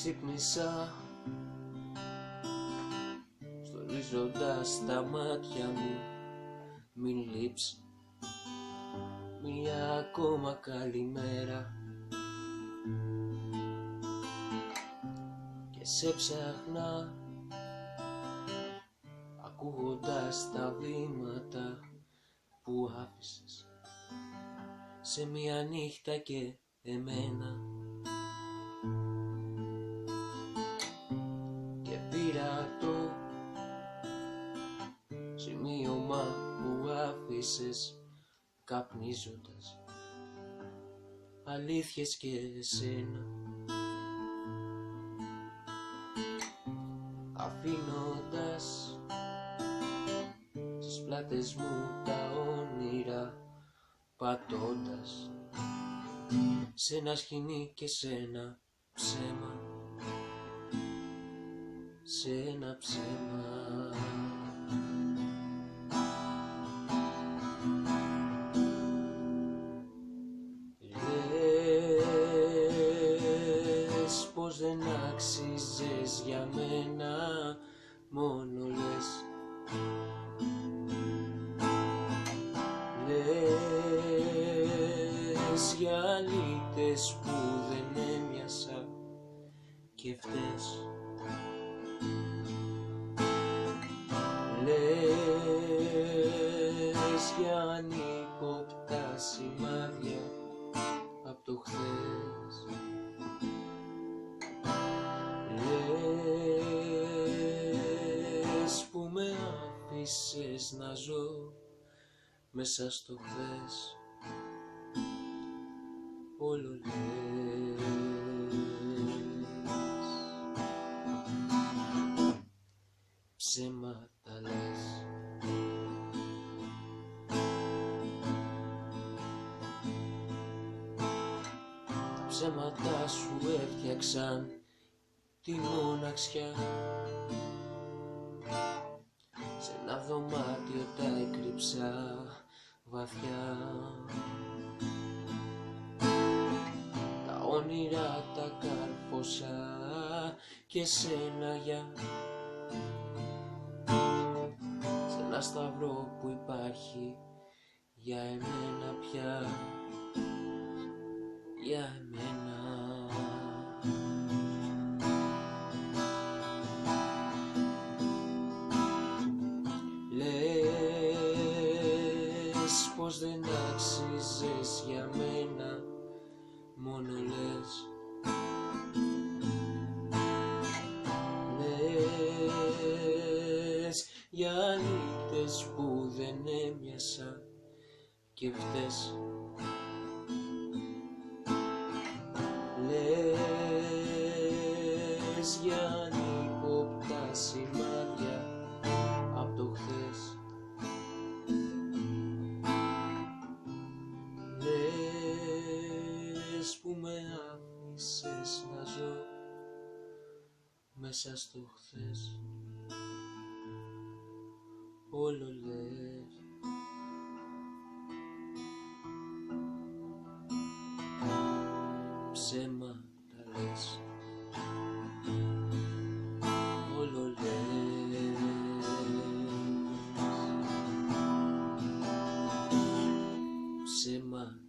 Ξύπνησα στολίζοντας τα μάτια μου. Μην λείψει μια ακόμα καλημέρα και σε ψάχνα ακούγοντας τα βήματα που άφησες σε μια νύχτα και εμένα. Και πήρα το σημείωμα που άφησες καπνίζοντας αλήθειες και εσένα, αφήνοντας στις πλάτες μου τα όνειρα, πατώντας σε ένα σκηνή και σε ένα ψέμα, σε ένα ψέμα. Λες πως δεν άξιζες για μένα, μόνο λες. Λες για αλήτες που δεν έμοιασα και φταίς. Λες για ανύποπτα σημάδια απ' το χθες. Λες που με άφησες να ζω μέσα στο χθες. Όλο λες. Ψέματα λες. Τα ψέματα σου έφτιαξαν τη μοναξιά. Σε ένα δωμάτιο τα έκρυψα βαθιά. Τα όνειρα τα κάρφωσα και σένα για σε ένα σταυρό που υπάρχει για εμένα πια, για εμένα. Λες πως δεν άξιζες για μένα, μόνο λες. Λες για αλήτες που δεν έμοιασα και φταίς. Λες για ανύποπτα σημάδια απ' το χθες. Λες που με άφησες να ζω μέσα στο χθες. Όλο λες. Ψέματα λες. Όλο λες. Ψέματα.